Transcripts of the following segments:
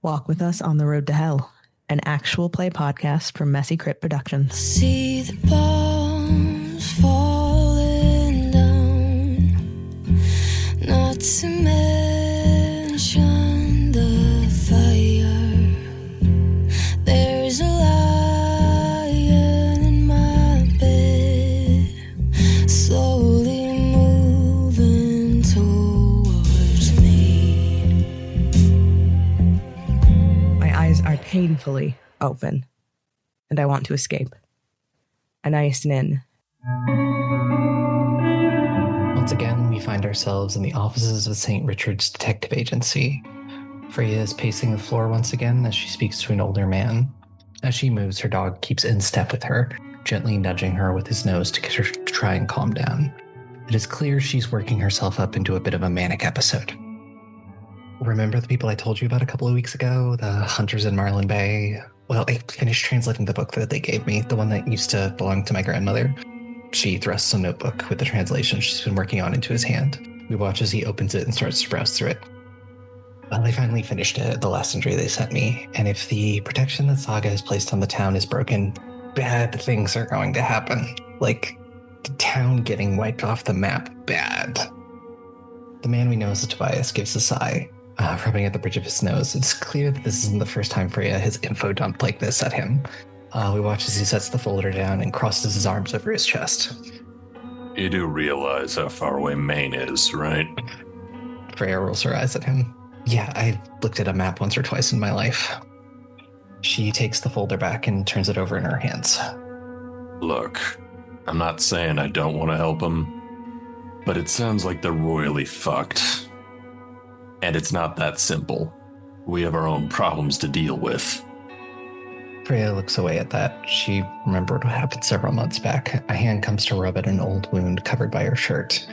Walk with us on the road to hell, an actual play podcast from Messy Crypt Productions. See the bombs falling down, not to mention the fire. There's a lion in my bed, slowly moving towards me. My eyes are painfully open, and I want to escape. Anais Nin. Once again, we find ourselves in the offices of St. Richard's Detective Agency. Freya is pacing the floor once again as she speaks to an older man. As she moves, her dog keeps in step with her, gently nudging her with his nose to get her to try and calm down. It is clear she's working herself up into a bit of a manic episode. Remember the people I told you about a couple of weeks ago? The hunters in Marlin Bay? Well, I finished translating the book that they gave me, the one that used to belong to my grandmother. She thrusts a notebook with the translation she's been working on into his hand. We watch as he opens it and starts to browse through it. Well, they finally finished it, the last entry they sent me, and if the protection that Saga has placed on the town is broken, bad things are going to happen. Like, the town getting wiped off the map. Bad. The man we know as Tobias gives a sigh, rubbing at the bridge of his nose. It's clear that this isn't the first time Freya has info dumped like this at him. We watch as he sets the folder down and crosses his arms over his chest. You do realize how far away Maine is, right? Freya rolls her eyes at him. Yeah, I looked at a map once or twice in my life. She takes the folder back and turns it over in her hands. Look, I'm not saying I don't want to help them, but it sounds like they're royally fucked. And it's not that simple. We have our own problems to deal with. Freya looks away at that. She remembered what happened several months back. A hand comes to rub at an old wound covered by her shirt.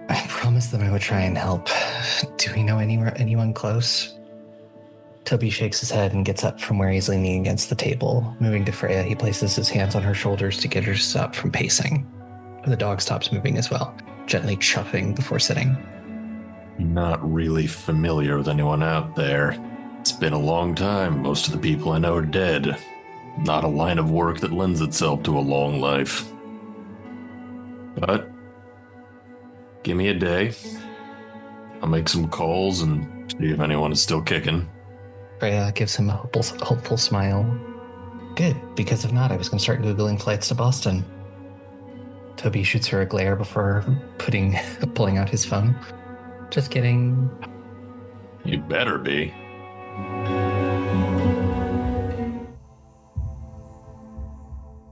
I promised them I would try and help. Do we know anyone close? Toby shakes his head and gets up from where he's leaning against the table. Moving to Freya, he places his hands on her shoulders to get her to stop from pacing. The dog stops moving as well, gently chuffing before sitting. Not really familiar with anyone out there. It's been a long time. Most of the people I know are dead. Not a line of work that lends itself to a long life. But give me a day. I'll make some calls and see if anyone is still kicking. Freya gives him a hopeful smile. Good, because if not, I was going to start Googling flights to Boston. Toby shoots her a glare before pulling out his phone. Just kidding. You better be.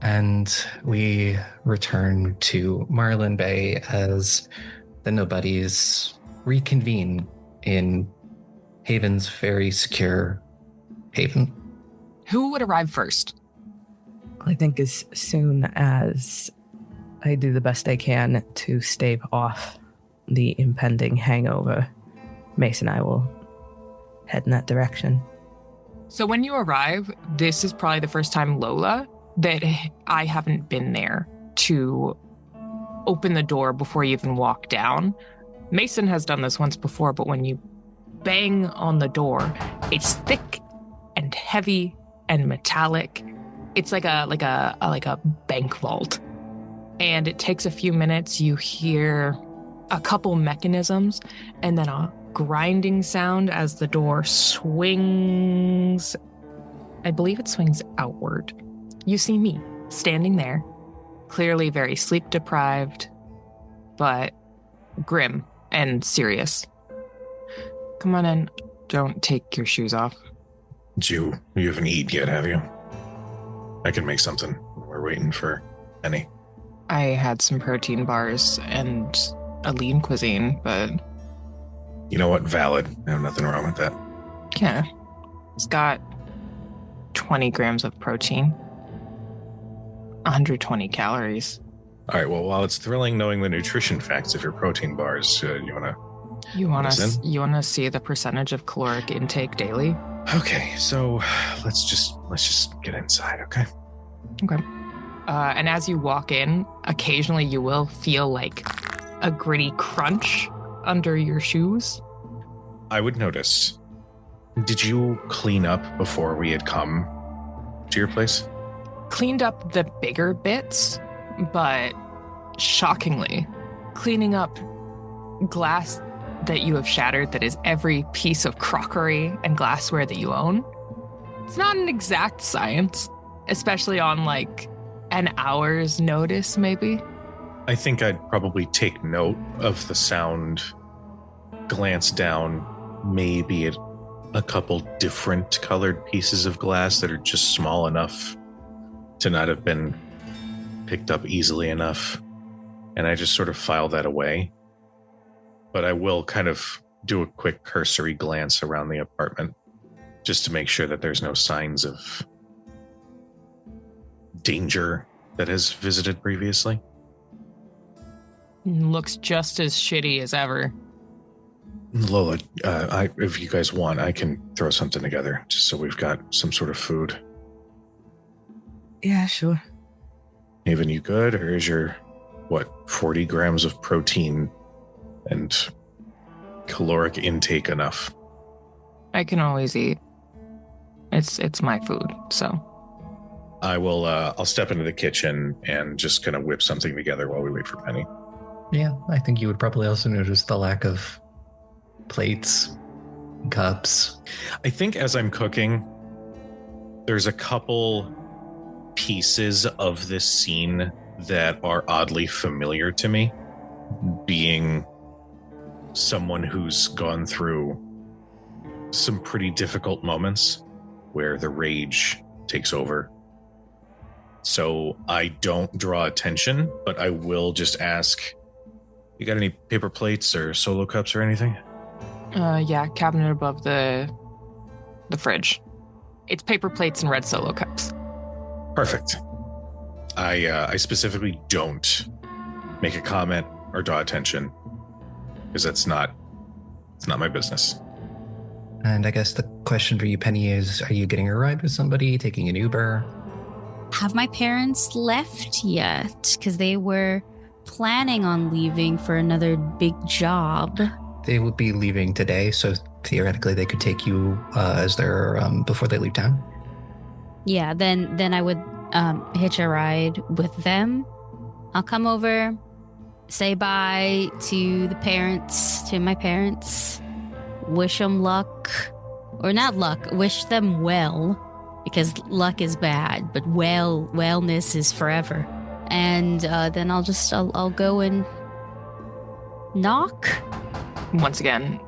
And we return to Marlin Bay as the Nobodies reconvene in Haven's very secure haven. Who would arrive first? I think as soon as I do the best I can to stave off the impending hangover, Mace and I will head in that direction. So when you arrive, this is probably the first time, Lola, that I haven't been there to open the door before you even walk down. Mason has done this once before, but when you bang on the door, it's thick and heavy and metallic. It's like a bank vault. And it takes a few minutes. You hear a couple mechanisms and then a grinding sound as the door swings. I believe it swings outward. You see me standing there, clearly very sleep deprived, but grim and serious. Come on in. Don't take your shoes off. You haven't eaten yet, have you? I can make something. We're waiting for Annie. I had some protein bars and a lean cuisine, but... You know what? Valid. I have nothing wrong with that. Yeah. It's got 20 grams of protein. 120 calories. All right, well, while it's thrilling knowing the nutrition facts of your protein bars, you want to... You want to see the percentage of caloric intake daily? Okay, so let's just get inside, okay? Okay. And as you walk in, occasionally you will feel like a gritty crunch under your shoes. I would notice. Did you clean up before we had come to your place? Cleaned up the bigger bits, but shockingly, cleaning up glass that you have shattered that is every piece of crockery and glassware that you own. It's not an exact science, especially on like an hour's notice, maybe. I think I'd probably take note of the sound, glance down, maybe at a couple different colored pieces of glass that are just small enough to not have been picked up easily enough. And I just sort of file that away. But I will kind of do a quick cursory glance around the apartment just to make sure that there's no signs of danger that has visited previously. Looks just as shitty as ever. Lola, if you guys want, I can throw something together just so we've got some sort of food. Yeah, sure. Haven, you good? Or is your, 40 grams of protein and caloric intake enough? I can always eat. It's my food, so. I will, I'll step into the kitchen and just kind of whip something together while we wait for Penny. Yeah, I think you would probably also notice the lack of plates, cups. I think as I'm cooking, there's a couple pieces of this scene that are oddly familiar to me, being someone who's gone through some pretty difficult moments where the rage takes over. So I don't draw attention, but I will just ask, you got any paper plates or solo cups or anything? Yeah, cabinet above the fridge. It's paper plates and red Solo cups. Perfect. I specifically don't make a comment or draw attention because it's not my business. And I guess the question for you, Penny, is, are you getting a ride with somebody, taking an Uber? Have my parents left yet? Because they were planning on leaving for another big job. They would be leaving today, so theoretically they could take you as their before they leave town. Yeah, then I would hitch a ride with them. I'll come over, say bye to my parents, wish them luck, or not luck, wish them well, because luck is bad, but wellness is forever. And then I'll go and knock. Once again,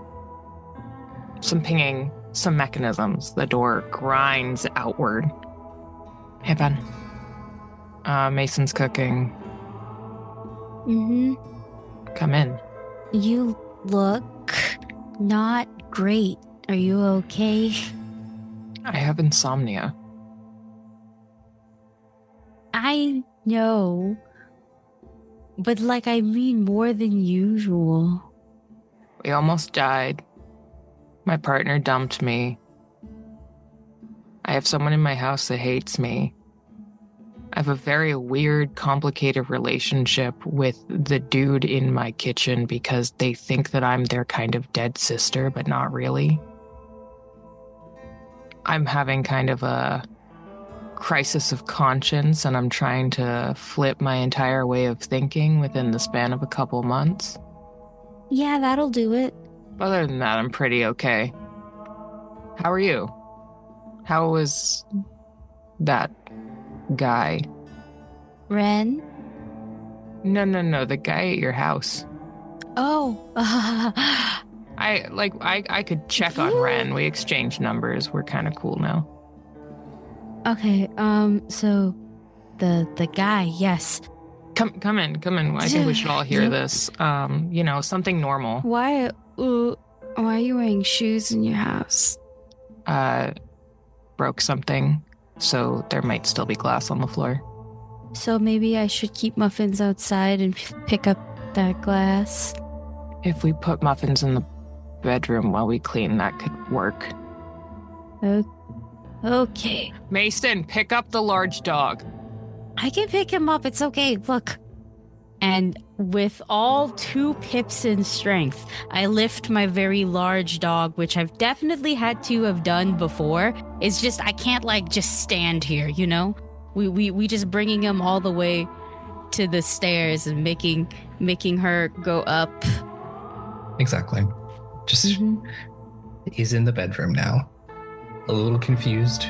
some pinging, some mechanisms. The door grinds outward. Hey, Ben. Mason's cooking. Mm-hmm. Come in. You look not great. Are you okay? I have insomnia. I know. But I mean more than usual. We almost died. My partner dumped me. I have someone in my house that hates me. I have a very weird, complicated relationship with the dude in my kitchen because they think that I'm their kind of dead sister, but not really. I'm having kind of a crisis of conscience, and I'm trying to flip my entire way of thinking within the span of a couple months. Yeah, that'll do it. Other than that, I'm pretty okay. How are you? How was that guy? Ren? No, the guy at your house. Oh. I could check on Ren. We exchanged numbers. We're kind of cool now. Okay, so the guy, yes. Come in. I think we should all hear this. Something normal. Why are you wearing shoes in your house? Broke something, so there might still be glass on the floor. So maybe I should keep muffins outside and pick up that glass. If we put muffins in the bedroom while we clean, that could work. Okay. Mason, pick up the large dog. I can pick him up. It's okay. Look. And with all 2 pips in strength, I lift my very large dog, which I've definitely had to have done before. It's just, I can't like just stand here, you know? We just bringing him all the way to the stairs and making her go up. Exactly. Just he's in the bedroom now. A little confused,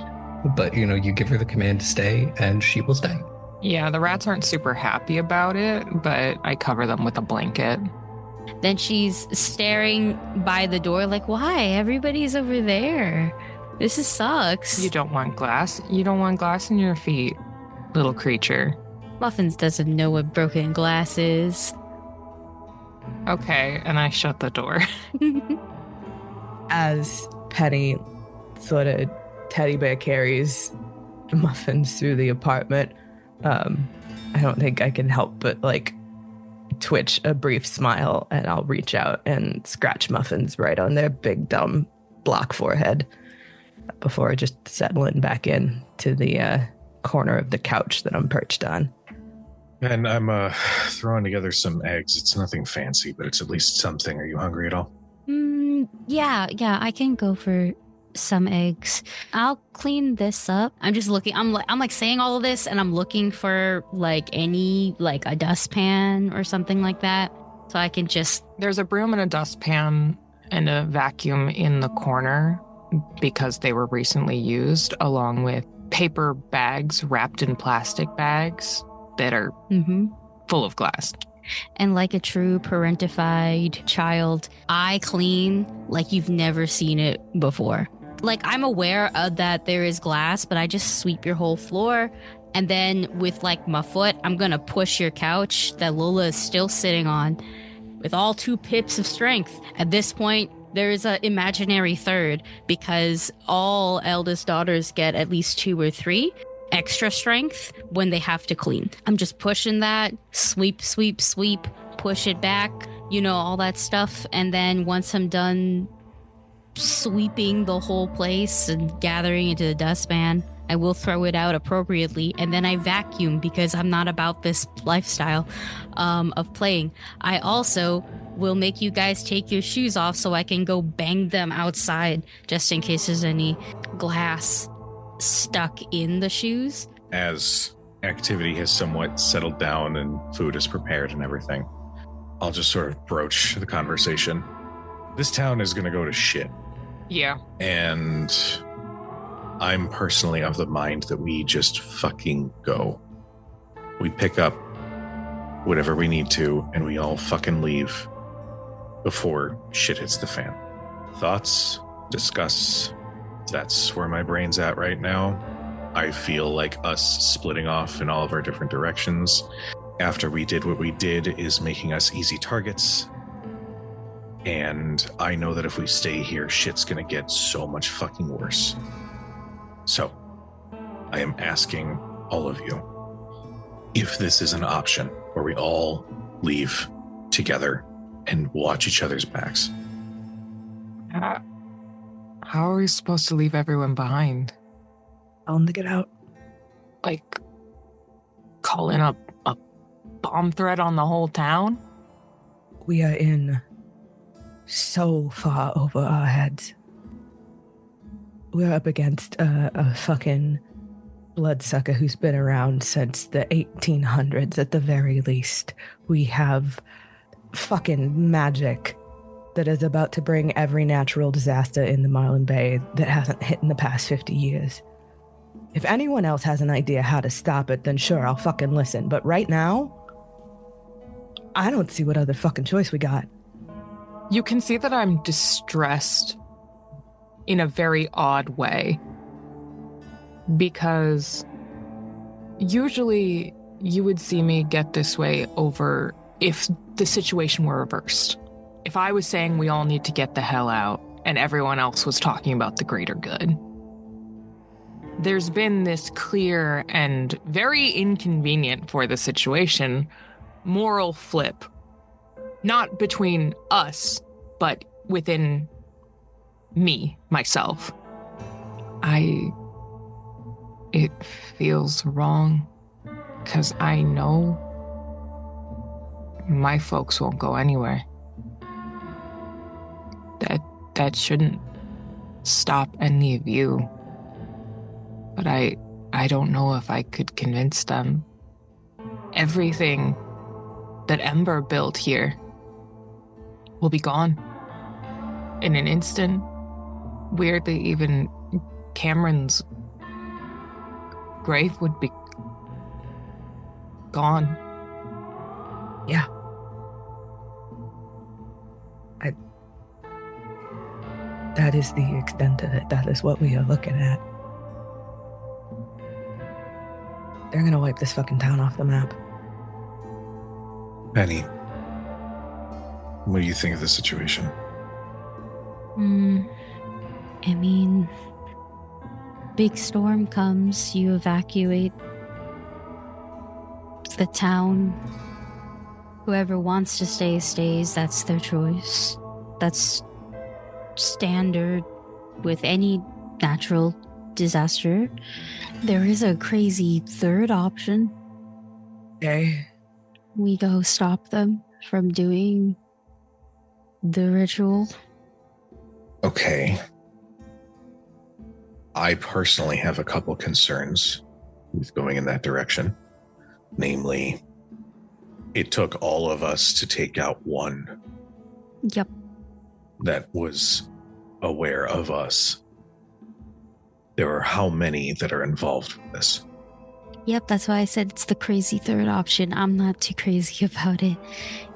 but you give her the command to stay and she will stay. Yeah, the rats aren't super happy about it, but I cover them with a blanket. Then she's staring by the door like, why? Everybody's over there. This sucks. You don't want glass. You don't want glass in your feet, little creature. Muffins doesn't know what broken glass is. Okay, and I shut the door. As Penny sort of teddy bear carries Muffins through the apartment, I don't think I can help but like twitch a brief smile, and I'll reach out and scratch Muffins right on their big dumb block forehead before just settling back in to the corner of the couch that I'm perched on. And I'm throwing together some eggs. It's nothing fancy, but it's at least something. Are you hungry at all? Yeah, I can go for some eggs. I'll clean this up. I'm just looking. I'm like saying all of this, and I'm looking for like any like a dustpan or something like that, so I can just. There's a broom and a dustpan and a vacuum in the corner because they were recently used, along with paper bags wrapped in plastic bags that are full of glass. And like a true parentified child, I clean like you've never seen it before. Like, I'm aware of that there is glass, but I just sweep your whole floor. And then with like my foot, I'm going to push your couch that Lola is still sitting on with all 2 pips of strength. At this point, there is an imaginary third because all eldest daughters get at least 2 or 3 extra strength when they have to clean. I'm just pushing that, sweep, push it back, all that stuff. And then once I'm done sweeping the whole place and gathering into the dustpan, I will throw it out appropriately, and then I vacuum because I'm not about this lifestyle of playing. I also will make you guys take your shoes off so I can go bang them outside just in case there's any glass stuck in the shoes. As activity has somewhat settled down and food is prepared and everything, I'll just sort of broach the conversation. This town is going to go to shit. Yeah. And I'm personally of the mind that we just fucking go. We pick up whatever we need to, and we all fucking leave before shit hits the fan. Thoughts? Discuss? That's where my brain's at right now. I feel like us splitting off in all of our different directions after we did what we did is making us easy targets. And I know that if we stay here, shit's gonna get so much fucking worse. So, I am asking all of you if this is an option where we all leave together and watch each other's backs. How are we supposed to leave everyone behind? Tell them to get out. Like, call in a bomb threat on the whole town? We are in so far over our heads. We're up against a fucking bloodsucker who's been around since the 1800s at the very least. We have fucking magic that is about to bring every natural disaster in the Marlin Bay that hasn't hit in the past 50 years. If anyone else has an idea how to stop it, then sure, I'll fucking listen. But right now, I don't see what other fucking choice we got. You can see that I'm distressed in a very odd way. Because usually you would see me get this way over if the situation were reversed. If I was saying we all need to get the hell out and everyone else was talking about the greater good. There's been this clear and very inconvenient for the situation moral flip. Not between us, but within me, myself. It feels wrong, because I know My folks won't go anywhere. That shouldn't stop any of you. But I don't know if I could convince them. Everything that Ember built here will be gone in an instant. Weirdly, even Cameron's grave would be gone. Yeah. That is the extent of it. That is what we are looking at. They're gonna wipe this fucking town off the map. Penny, what do you think of the situation? I mean, big storm comes, you evacuate the town. Whoever wants to stay stays, that's their choice. That's standard with any natural disaster. There is a crazy third option. Okay. We go stop them from doing the ritual. Okay. I personally have a couple concerns with going in that direction. Namely, it took all of us to take out one Yep. that was aware of us. There are how many that are involved with this? Yep, that's why I said it's the crazy third option. I'm not too crazy about it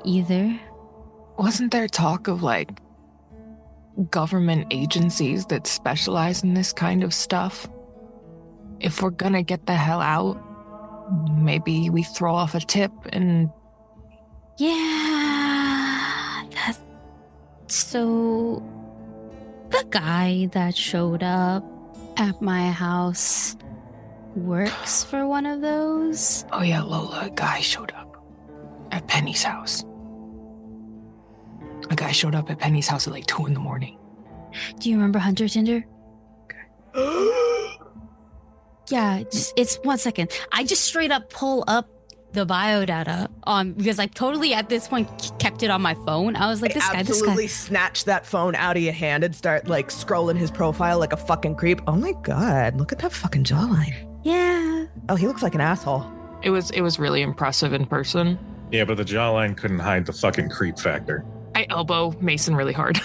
either. Wasn't there talk of like government agencies that specialize in this kind of stuff? If we're gonna get the hell out, maybe we throw off a tip and... Yeah, that's... So, the guy that showed up at my house works for one of those? Oh yeah, Lola, a guy showed up at Penny's house. A guy showed up at Penny's house at like 2 a.m. Do you remember Hunter Tinder? Yeah, it's 1 second. I just straight up pull up the biodata because I totally at this point kept it on my phone. I was like, this guy. Absolutely snatch that phone out of your hand and start like scrolling his profile like a fucking creep. Oh my god, look at that fucking jawline. Yeah. Oh, he looks like an asshole. It was really impressive in person. Yeah, but the jawline couldn't hide the fucking creep factor. I elbow Mason really hard.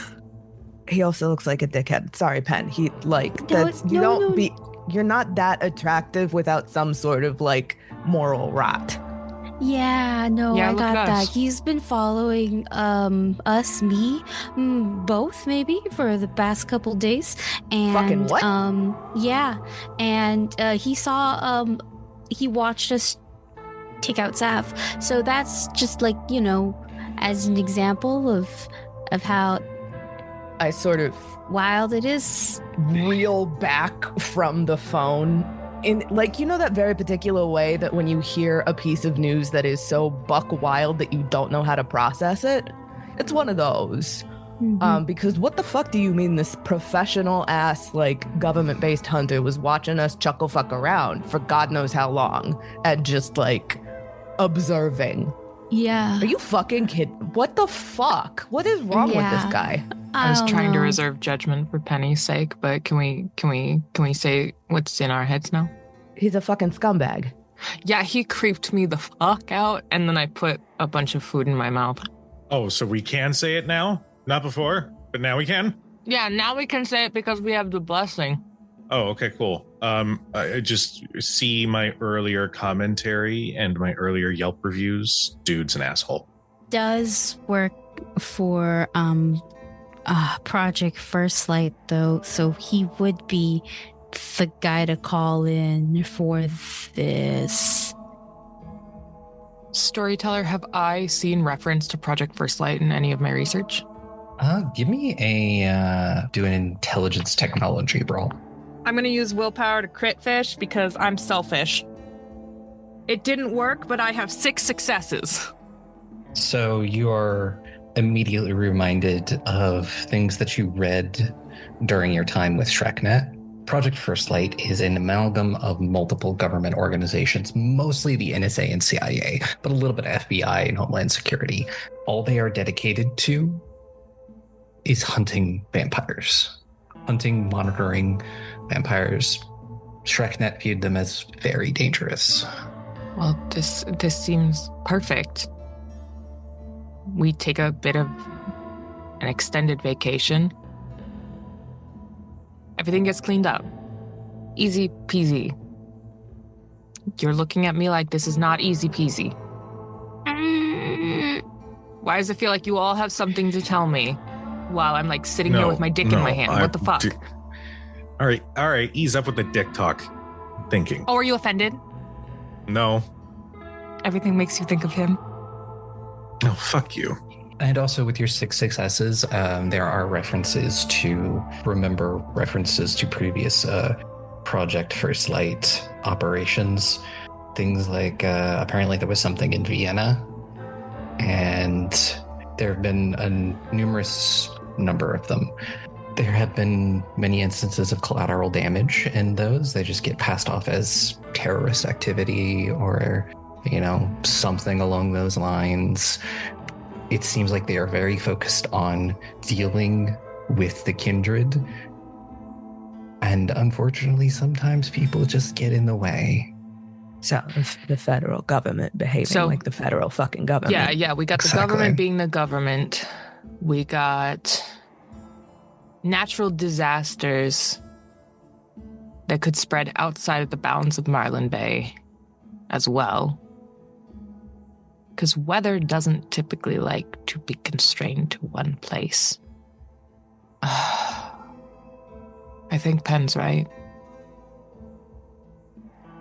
He also looks like a dickhead. Sorry, Pen. He like No, that's no. you're not that attractive without some sort of like moral rot. Yeah, no, Yeah, I look got at that. us. He's been following me, both maybe for the past couple days. And Fucking what? Yeah. And he watched us take out Saf. So that's just like, as an example of how I sort of wild it is. reel back from the phone in like that very particular way that when you hear a piece of news that is so buck wild that you don't know how to process it. It's one of those. Because what the fuck do you mean this professional ass like government-based hunter was watching us chuckle fuck around for God knows how long and just like observing? Yeah. Are you fucking kidding? What the fuck? What is wrong with this guy? I was don't trying to know. reserve judgment for Penny's sake, but can we say what's in our heads now? He's a fucking scumbag. Yeah, he creeped me the fuck out, and then I put a bunch of food in my mouth. Oh, so we can say it now? Not before, but now we can? Yeah, now we can say it because we have the blessing. Oh, okay, cool. I just see my earlier commentary and my earlier Yelp reviews. Dude's an asshole. Does work for Project First Light though, so he would be the guy to call in for this. Storyteller, have I seen reference to Project First Light in any of my research? Give me do an intelligence technology roll. I'm going to use willpower to crit fish because I'm selfish. It didn't work, but I have 6 successes. So you're immediately reminded of things that you read during your time with ShrekNet Project First Light is an amalgam of multiple government organizations, mostly the NSA and CIA, but a little bit of FBI and Homeland Security. All they are dedicated to is hunting vampires. Hunting, monitoring vampires. ShrekNet viewed them as very dangerous. Well, this seems perfect. We take a bit of an extended vacation. Everything gets cleaned up. Easy peasy. You're looking at me like this is not easy peasy. Why does it feel like you all have something to tell me while I'm like sitting here with my dick in my hand? What the fuck? All right. Ease up with the dick talk thinking. Oh, are you offended? No. Everything makes you think of him. No, fuck you. And also with your 6 successes, there are references to previous Project First Light operations. Things like apparently there was something in Vienna, and there have been a numerous number of them. There have been many instances of collateral damage in those. They just get passed off as terrorist activity or, something along those lines. It seems like they are very focused on dealing with the kindred. And unfortunately, sometimes people just get in the way. So the federal government behaving like the federal fucking government. Yeah. We got the government being the government. We got natural disasters that could spread outside of the bounds of Marlin Bay as well. Because weather doesn't typically like to be constrained to one place. I think Penn's right.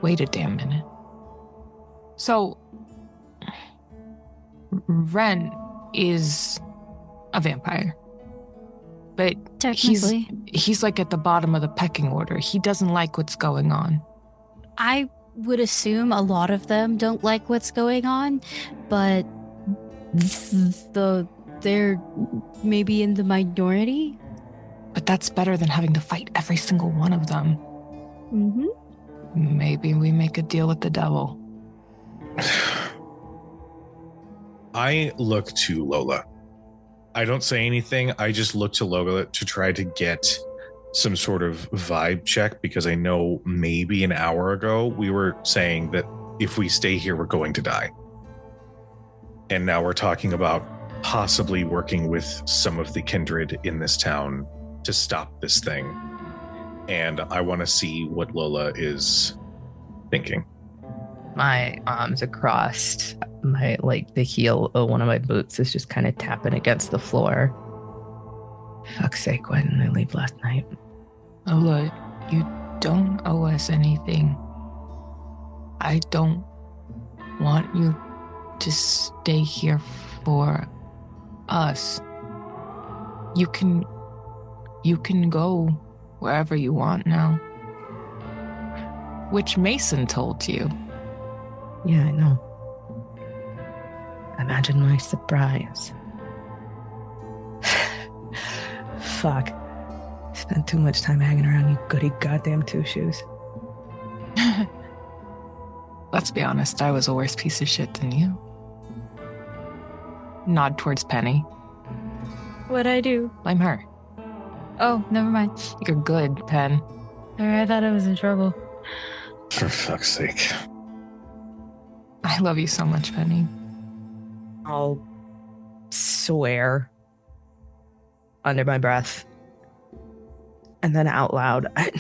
Wait a damn minute. So, Ren is a vampire. But he's like at the bottom of the pecking order. He doesn't like what's going on. I would assume a lot of them don't like what's going on, but they're maybe in the minority. But that's better than having to fight every single one of them. Mm-hmm. Maybe we make a deal with the devil. I look to Lola. I don't say anything. I just look to Lola to try to get some sort of vibe check, because I know maybe an hour ago we were saying that if we stay here, we're going to die. And now we're talking about possibly working with some of the kindred in this town to stop this thing. And I want to see what Lola is thinking. My arms are crossed. The heel of one of my boots is just kind of tapping against the floor. Fuck's sake, why didn't I leave last night? Lola, you don't owe us anything. I don't want you to stay here for us. You can go wherever you want now. Which Mason told you. Yeah, I know. Imagine my surprise. Fuck. Spent too much time hanging around you goody goddamn two shoes. Let's be honest, I was a worse piece of shit than you. Nod towards Penny. What'd I do? Blame her. Oh, never mind. You're good, Pen. I thought I was in trouble. For fuck's sake. I love you so much, Penny. I'll swear under my breath and then out loud. I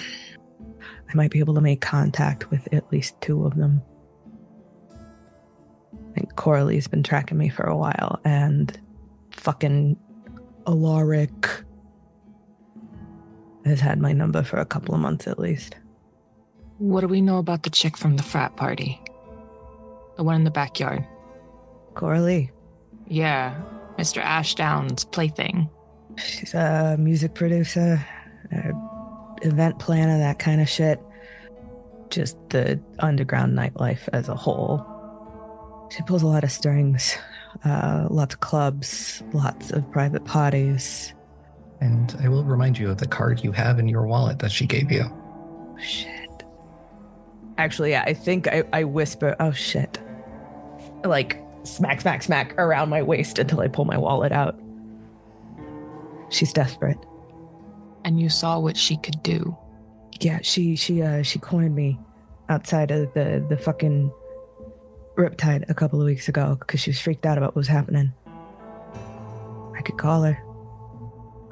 might be able to make contact with at least two of them. I think Coralie's been tracking me for a while, and fucking Alaric has had my number for a couple of months at least. What do we know about the chick from the frat party? The one in the backyard? Coralie. Yeah, Mr. Ashdown's plaything. She's a music producer, event planner, that kind of shit. Just the underground nightlife as a whole. She pulls a lot of strings, lots of clubs, lots of private parties. And I will remind you of the card you have in your wallet that she gave you. shit. Actually, yeah, I think I whisper, oh shit. Like, smack, smack, smack around my waist until I pull my wallet out. She's desperate. And you saw what she could do. Yeah, she cornered me outside of the fucking Riptide a couple of weeks ago because she was freaked out about what was happening. I could call her.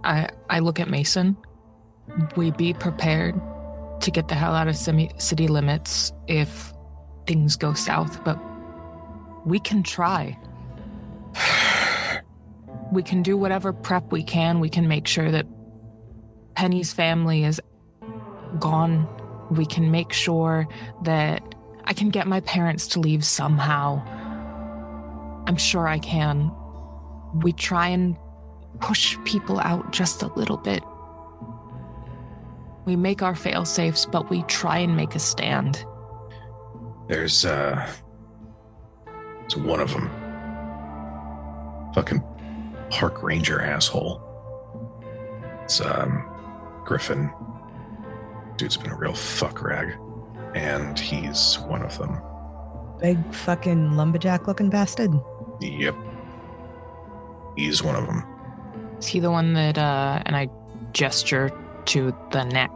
I look at Mason. We be prepared to get the hell out of city limits if things go south, but we can try. We can do whatever prep we can. We can make sure that Penny's family is gone. We can make sure that I can get my parents to leave somehow. I'm sure I can. We try and push people out just a little bit. We make our fail-safes, but we try and make a stand. There's one of them. Fucking park ranger asshole. It's Griffin. Dude's been a real fuck rag. And he's one of them. Big fucking lumberjack looking bastard. Yep. He's one of them. Is he the one that, and I gesture to the neck?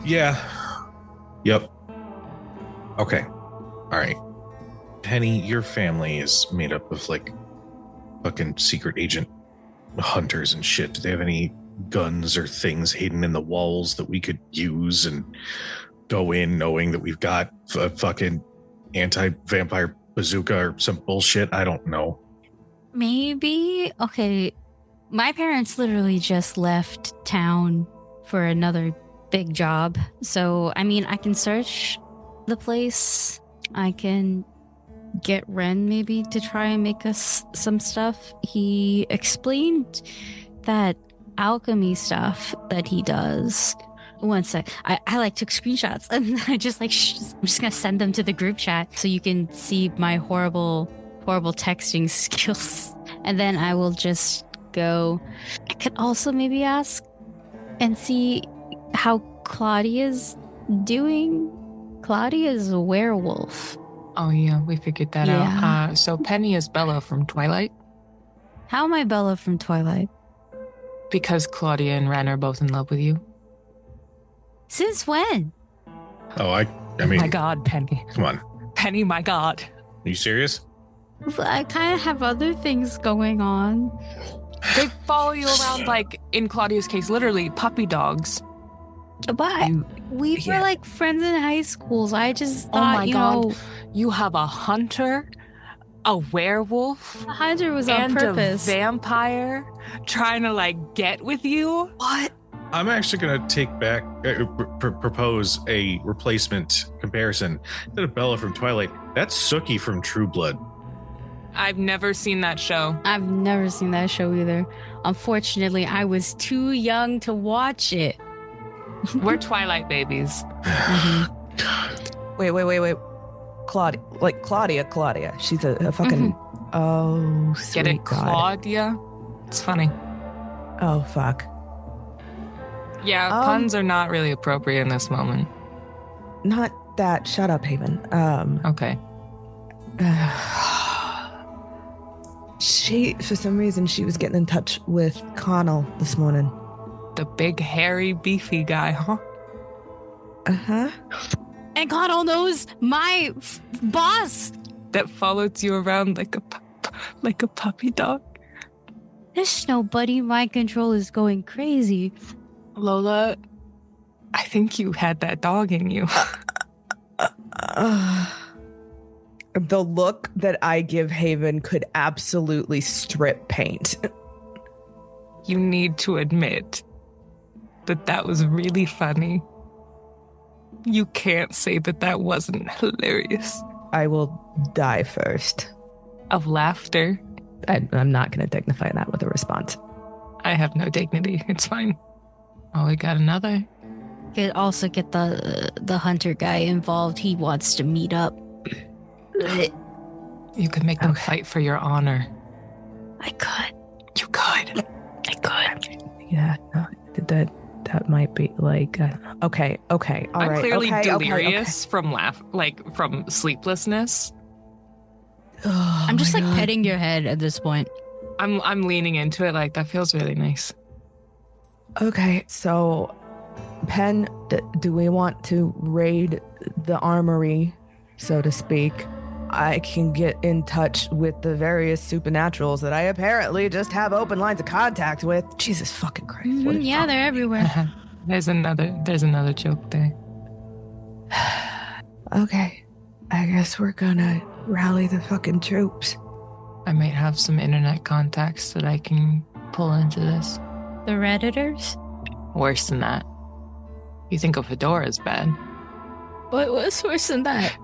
Yeah. Yep. Okay. All right. Penny, your family is made up of like fucking secret agent hunters and shit. Do they have any guns or things hidden in the walls that we could use and go in knowing that we've got a fucking anti-vampire bazooka or some bullshit? I don't know. Maybe. Okay. My parents literally just left town for another big job. So, I mean, I can search the place. I can get Ren maybe to try and make us some stuff. He explained that alchemy stuff that he does. One sec. I like took screenshots and I just like, I'm just going to send them to the group chat so you can see my horrible texting skills. And then I will just go. I could also maybe ask and see how Claudia's doing. Claudia's a werewolf. Oh, yeah, we figured that out. So Penny is Bella from Twilight. How am I Bella from Twilight? Because Claudia and Ren are both in love with you. Since when? Oh, I mean... My God, Penny. Come on. Penny, my God. Are you serious? I kind of have other things going on. They follow you around, like, in Claudia's case, literally puppy dogs. But we were like friends in high school. So I just thought, you have a hunter, a werewolf, the hunter was on and purpose. a vampire trying to like get with you. What? I'm actually going to take back, propose a replacement comparison. Instead of Bella from Twilight, that's Sookie from True Blood. I've never seen that show. I've never seen that show either. Unfortunately, I was too young to watch it. We're Twilight babies. Wait. Claudia. She's a fucking... Oh, sweet Get it, God. Claudia? It's funny. Oh, fuck. Yeah, puns are not really appropriate in this moment. Not that. Shut up, Haven. Okay. She, for some reason, she was getting in touch with Connell this morning. The big, hairy, beefy guy, huh? Uh-huh. And Connell knows my boss. That followed you around like a puppy dog. This nobody mind control is going crazy. Lola, I think you had that dog in you. The look that I give Haven could absolutely strip paint. You need to admit that was really funny. You can't say that wasn't hilarious. I will die first. Of laughter. I'm not going to dignify that with a response. I have no dignity. It's fine. Oh, we got another. Could also get the hunter guy involved. He wants to meet up. You could make them fight for your honor. I could. You could. I could. Yeah, no, that that might be like, okay, all right. I'm clearly okay, delirious from from sleeplessness. Oh, I'm just my like God. petting your head at this point. I'm leaning into it like that feels really nice. Okay, so Pen, do we want to raid the armory, so to speak? I can get in touch with the various supernaturals that I apparently just have open lines of contact with. Jesus fucking Christ. What is Yeah, wrong? they're everywhere. There's another joke there. Okay, I guess we're gonna rally the fucking troops. I might have some internet contacts that I can pull into this. The Redditors? Worse than that. You think a fedora is bad? What's worse than that?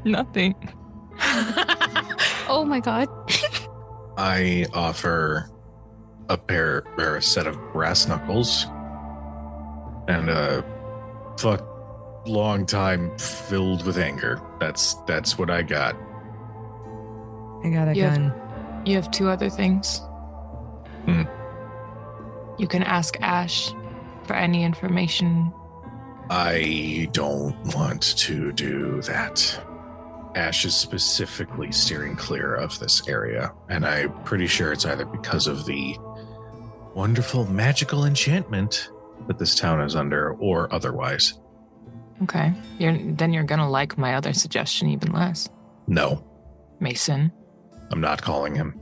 Nothing. Oh my God. I offer a pair or a set of brass knuckles and a long time filled with anger. That's what I got. I got a You have- gun. You have two other things. Hmm. You can ask Ash for any information. I don't want to do that. Ash is specifically steering clear of this area, and I'm pretty sure it's either because of the wonderful magical enchantment that this town is under or otherwise. Okay. Then you're gonna like my other suggestion even less. No, Mason. I'm not calling him.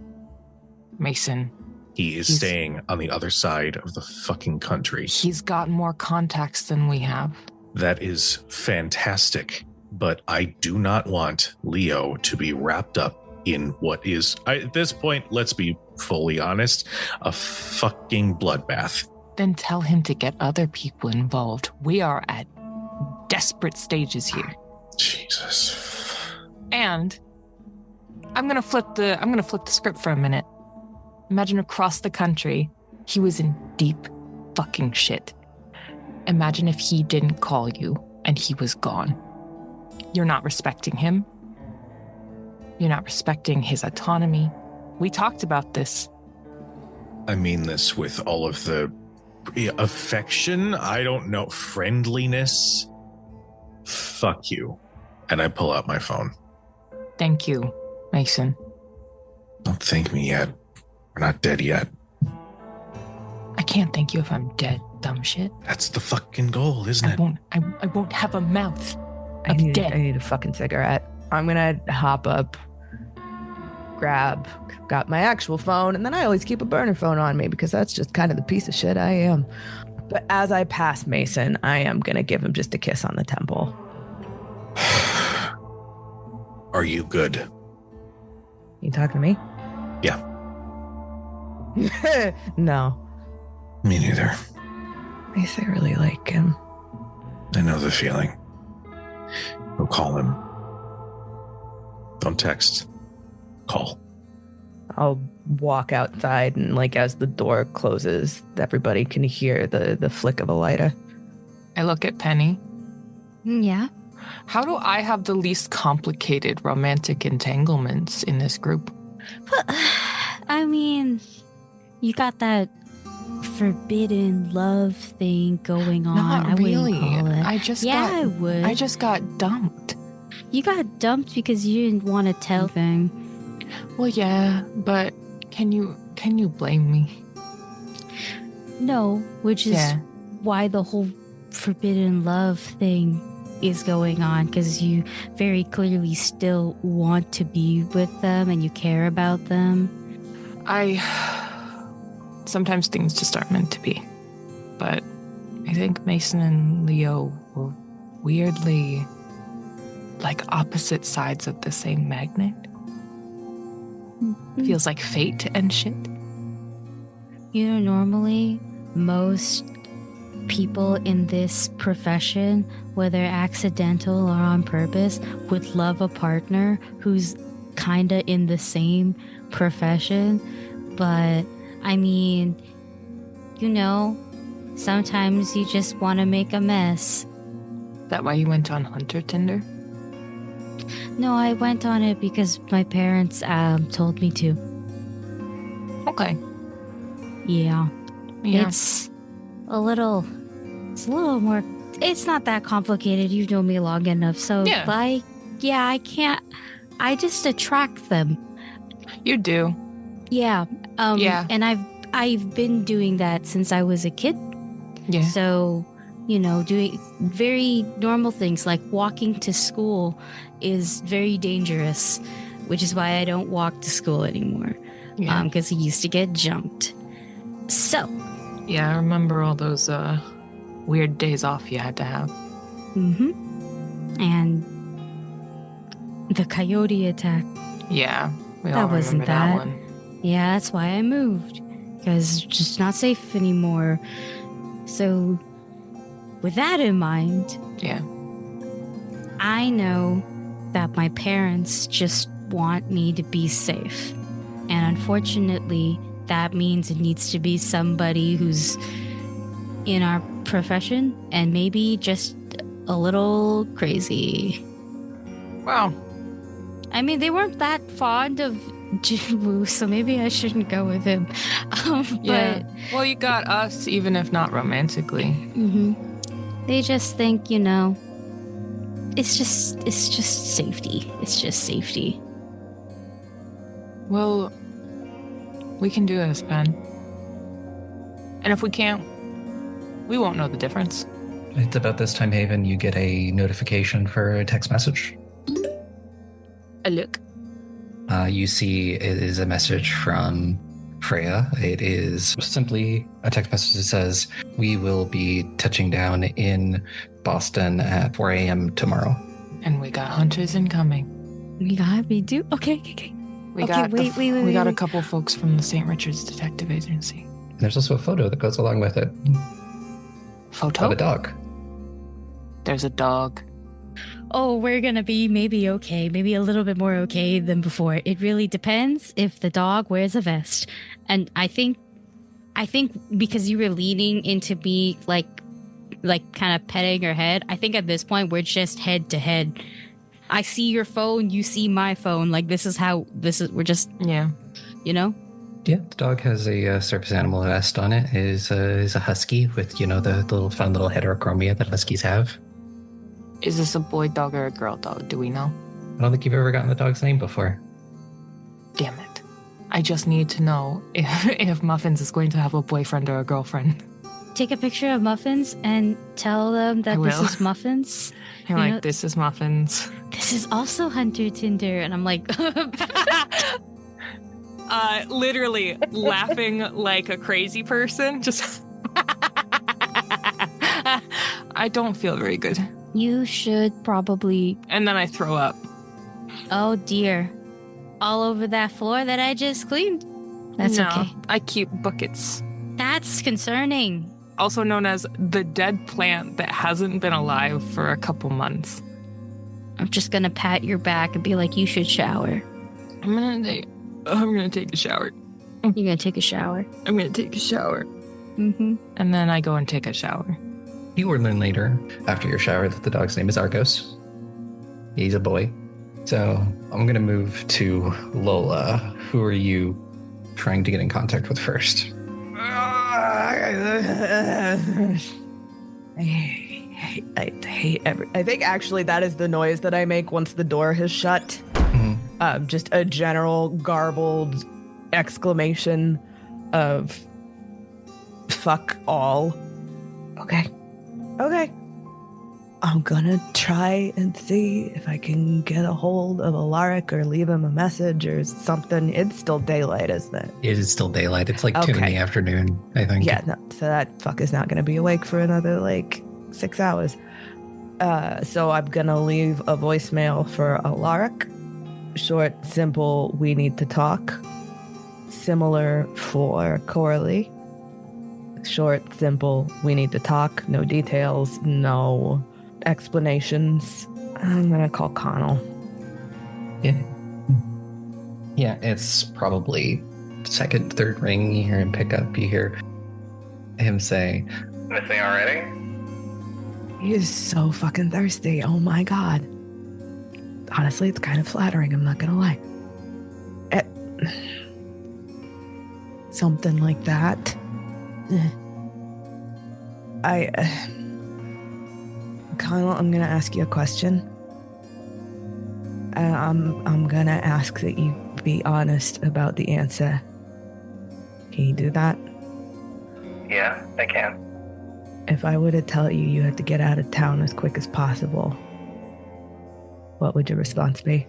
Mason. He is He's- staying on the other side of the fucking country. He's got more contacts than we have. That is fantastic, but I do not want Leo to be wrapped up in what is, at this point, let's be fully honest, a fucking bloodbath. Then tell him to get other people involved. We are at desperate stages here. Jesus. And I'm gonna flip the script for a minute. Imagine across the country, he was in deep fucking shit. Imagine if he didn't call you and he was gone. You're not respecting him. You're not respecting his autonomy. We talked about this. I mean this with all of the affection, I don't know, friendliness. Fuck you. And I pull out my phone. Thank you, Mason. Don't thank me yet. We're not dead yet. I can't thank you if I'm dead, dumb shit. That's the fucking goal, isn't it? I won't have a mouth. I I'm need dead. a fucking cigarette. I'm gonna hop up, got my actual phone, and then I always keep a burner phone on me because that's just kind of the piece of shit I am. But as I pass Mason, I am gonna give him just a kiss on the temple. Are you good? You talking to me? Yeah. No. Me neither. I guess I really like him. I know the feeling. Go call him. Don't text. Call. I'll walk outside and like as the door closes, everybody can hear the flick of a lighter. I look at Penny. Yeah. How do I have the least complicated romantic entanglements in this group? But, I mean, you got that forbidden love thing going on. Not I really. wouldn't call it. I just I would. I just got dumped. You got dumped because you didn't want to tell thing. Well, yeah, but can you blame me? No, which is Yeah. why the whole forbidden love thing is going on, because you very clearly still want to be with them and you care about them. Sometimes things just aren't meant to be. But I think Mason and Leo were weirdly like opposite sides of the same magnet. Feels like fate and shit. You know, normally most people in this profession, whether accidental or on purpose, would love a partner who's kinda in the same profession. But I mean, you know, sometimes you just want to make a mess. Is that why you went on Hunter Tinder? No, I went on it because my parents told me to. Okay. Yeah. Yeah. It's a little It's a little more. It's not that complicated. You've known me long enough, so Yeah. I can't. I just attract them. You do. Yeah. Yeah. And I've been doing that since I was a kid. Yeah. So, doing very normal things like walking to school is very dangerous, which is why I don't walk to school anymore. Yeah. Because I used to get jumped. So. Yeah, I remember all those weird days off you had to have. Mm-hmm. And the coyote attack. Yeah, we That all wasn't remember that that. one. Yeah, that's why I moved. Because it's just not safe anymore. So, with that in mind, Yeah. I know that my parents just want me to be safe. And unfortunately, that means it needs to be somebody who's in our profession and maybe just a little crazy. Wow. I mean, they weren't that fond of Jinwoo, so maybe I shouldn't go with him. Yeah. Well, you got us, even if not romantically. They just think, it's just safety. It's just safety. Well, we can do this, Ben. And if we can't, we won't know the difference. It's about this time, Haven, you get a notification for a text message. A look. You see it is a message from Freya. It is simply a text message that says, "We will be touching down in Boston at 4 a.m. tomorrow." And we got hunters incoming. We do? Okay. We got a couple folks from the St. Richard's Detective Agency. There's also a photo that goes along with it Photo? of a dog. There's a dog. Oh, we're gonna be maybe okay, maybe a little bit more okay than before. It really depends if the dog wears a vest. And I think because you were leaning into me like kind of petting her head, I think at this point we're just head to head. I see your phone, you see my phone. Like we're just Yeah. Yeah, the dog has a service animal vest on it. It is a husky with, the little fun little heterochromia that huskies have. Is this a boy dog or a girl dog? Do we know? I don't think you've ever gotten the dog's name before. Damn it. I just need to know if Muffins is going to have a boyfriend or a girlfriend. take a picture of Muffins and tell them that this will. is Muffins. You're like, this is Muffins. This is also Hunter Tinder. And I'm like... literally laughing like a crazy person. Just... I don't feel very good. You should probably... And then I throw up. Oh, dear. All over that floor that I just cleaned. That's No, okay. I keep buckets. That's concerning. Also known as the dead plant that hasn't been alive for a couple months. I'm just gonna pat your back and be like, you should shower. I'm gonna take a shower. You're gonna take a shower. I'm gonna take a shower. Mm-hmm. And then I go and take a shower. You will learn later, after your shower, that the dog's name is Argos. He's a boy. So I'm going to move to Lola. Who are you trying to get in contact with first? I hate I think actually that is the noise that I make once the door has shut. Mm-hmm. Just a general garbled exclamation of fuck all. Okay. I'm gonna try and see if I can get a hold of Alaric or leave him a message or something. It's still daylight, isn't it? It is still daylight. It's like 2 in the afternoon, I think. Yeah, no, so that fuck is not gonna be awake for another 6 hours. So I'm gonna leave a voicemail for Alaric. Short, simple, we need to talk. Similar for Coralie. Short, simple, we need to talk. No details, no explanations. I'm gonna call Connell. Yeah, it's probably second, third ring. You hear him pick up. You hear him say, "Missing already?" He is so fucking thirsty. Oh my god. Honestly, it's kind of flattering, I'm not gonna lie. Something like that. Kyle, I'm gonna ask you a question. I'm gonna ask that you be honest about the answer. Can you do that? Yeah, I can. If I were to tell you you had to get out of town as quick as possible, what would your response be?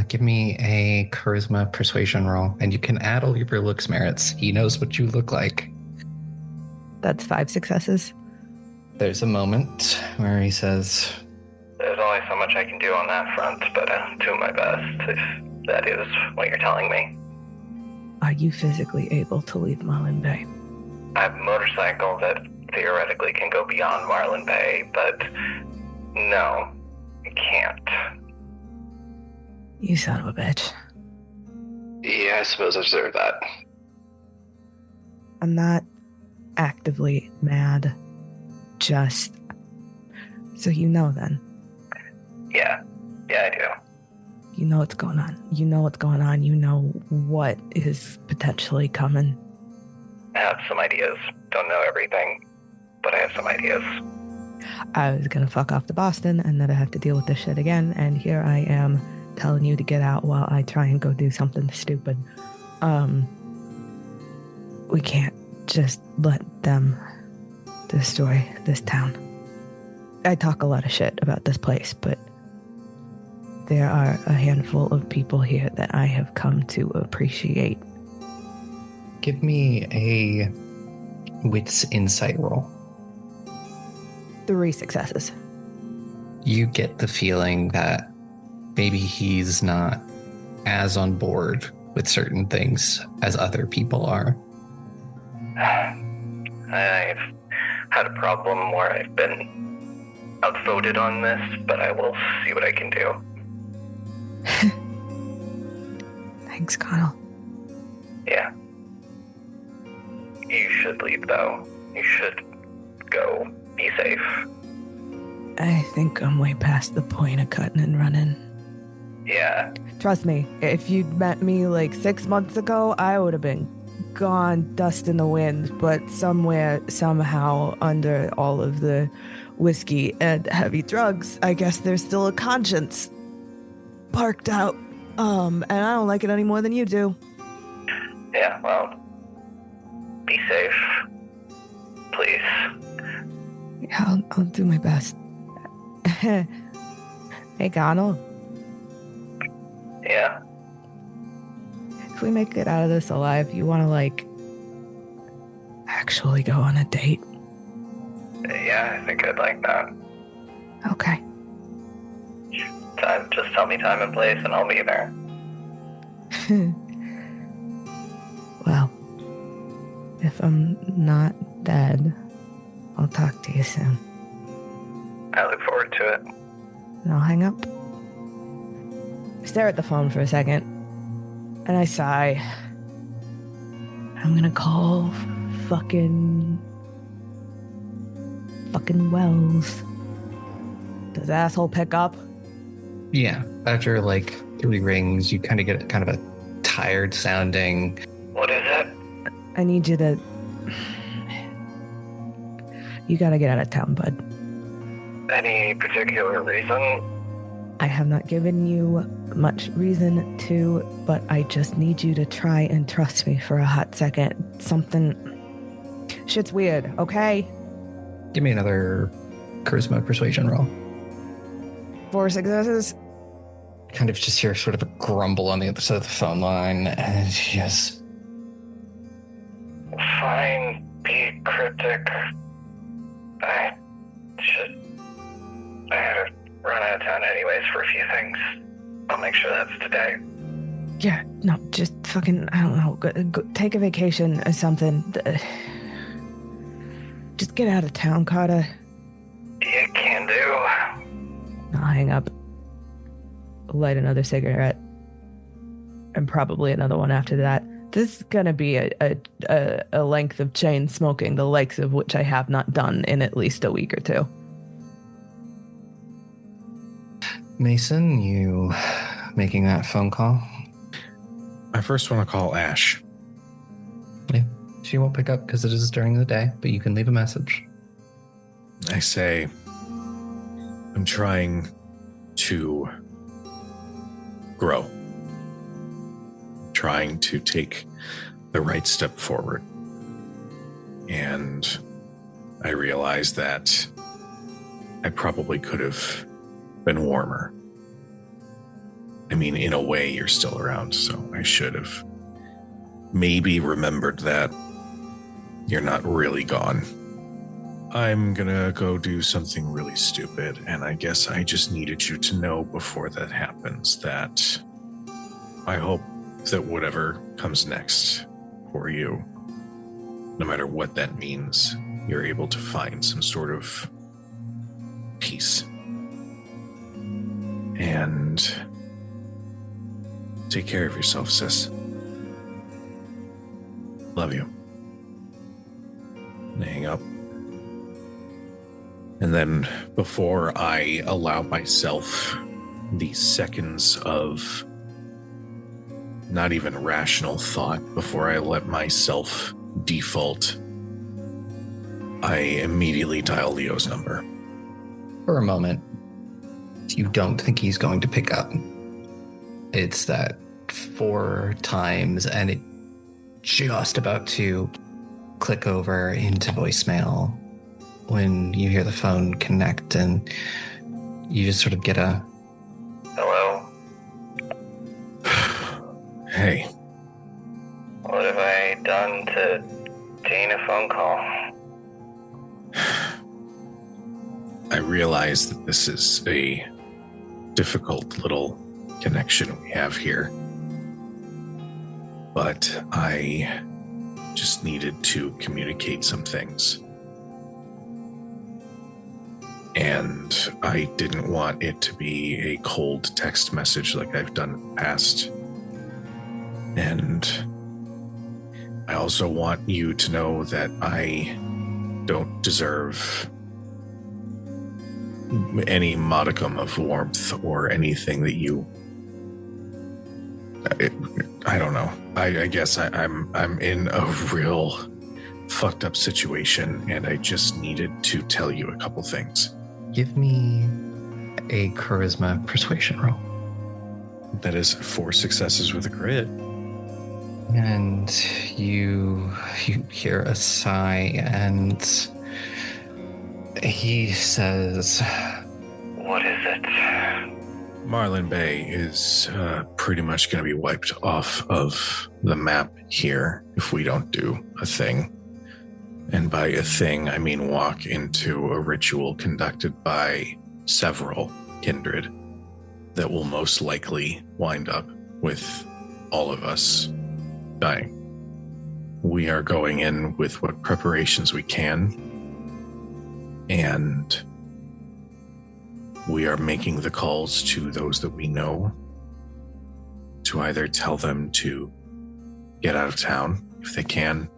Give me a charisma persuasion roll, and you can add all of your looks merits. He knows what you look like. That's 5 successes. There's a moment where he says, There's only so much I can do on that front, but I'll do my best, if that is what you're telling me. Are you physically able to leave Marlin Bay? I have a motorcycle that theoretically can go beyond Marlin Bay, but no, I can't. You son of a bitch. Yeah, I suppose I deserve that. I'm not actively mad. Just so you know then. Yeah, I do. You know what's going on. You know what's going on. You know what is potentially coming. I have some ideas. Don't know everything, but I have some ideas. I was gonna fuck off to Boston and then I have to deal with this shit again, and here I am telling you to get out while I try and go do something stupid. We can't just let them destroy this town. I talk a lot of shit about this place, but there are a handful of people here that I have come to appreciate. give me a wits insight roll. 3 successes. You get the feeling that maybe he's not as on board with certain things as other people are. I've had a problem where I've been outvoted on this, but I will see what I can do. Thanks, Connell. Yeah. You should leave, though. You should go. Be safe. I think I'm way past the point of cutting and running. Yeah. Trust me, if you'd met me like 6 months ago, I would have been gone, dust in the wind, but somewhere, somehow, under all of the whiskey and heavy drugs, I guess there's still a conscience parked out. And I don't like it any more than you do. Yeah, well, be safe. Please. Yeah, I'll do my best. Hey, Connell, Yeah. if we make it out of this alive, you want to, like, actually go on a date? Yeah, I think I'd like that. Okay. Just tell me time and place and I'll be there. Well, if I'm not dead, I'll talk to you soon. I look forward to it. And I'll hang up. I stare at the phone for a second, and I sigh. I'm gonna call fucking Wells. Does the asshole pick up? Yeah, after like 3 rings, you kind of get kind of a tired sounding. What is it? I need you to... You gotta get out of town, bud. Any particular reason? I have not given you much reason to, but I just need you to try and trust me for a hot second. Something... Shit's weird, okay? Give me another charisma persuasion roll. 4 successes? Kind of just hear sort of a grumble on the other side of the phone line, and she goes, Fine, be cryptic. I had to run out of town anyways for a few things. I'll make sure that's today. Yeah, no, just fucking, I don't know, go, take a vacation or something. Just get out of town, Carter. You can do. I'll hang up, light another cigarette, and probably another one after that. This is gonna be a length of chain smoking, the likes of which I have not done in at least a week or 2. Mason, you making that phone call? I first want to call Ash. Yeah, she won't pick up because it is during the day, but you can leave a message. I say, I'm trying to grow. Trying to take the right step forward. And I realized that I probably could have been warmer. I mean, in a way, you're still around, so I should have maybe remembered that you're not really gone. I'm gonna go do something really stupid, and I guess I just needed you to know before that happens that I hope that whatever comes next for you, no matter what that means, you're able to find some sort of peace. And take care of yourself, sis. Love you. And hang up. And then before I allow myself these seconds of not even rational thought, before I let myself default, I immediately dial Leo's number. For a moment, you don't think he's going to pick up. It's that 4 times, and it just about to click over into voicemail when you hear the phone connect, and you just sort of get a... Hello? Hey. What have I done to gain a phone call? I realize that this is a difficult little connection we have here, but I just needed to communicate some things. And I didn't want it to be a cold text message like I've done in the past. And I also want you to know that I don't deserve any modicum of warmth or anything that you... I don't know. I guess I'm in a real fucked up situation, and I just needed to tell you a couple things. Give me a charisma persuasion roll. That is 4 successes with a crit. And you hear a sigh, and he says, What is it? Marlin Bay is pretty much going to be wiped off of the map here if we don't do a thing. And by a thing, I mean walk into a ritual conducted by several kindred that will most likely wind up with all of us dying. We are going in with what preparations we can, and we are making the calls to those that we know to either tell them to get out of town if they can,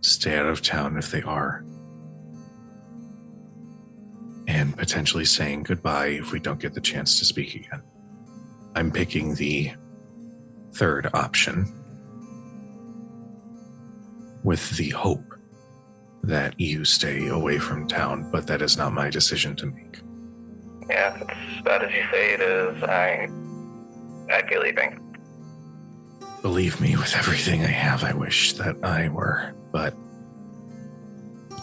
stay out of town if they are, and potentially saying goodbye if we don't get the chance to speak again. I'm picking the third option with the hope that you stay away from town, but that is not my decision to make. Yeah, if it's as bad as you say it is, I'd be leaving. Believe me, with everything I have, I wish that I were, but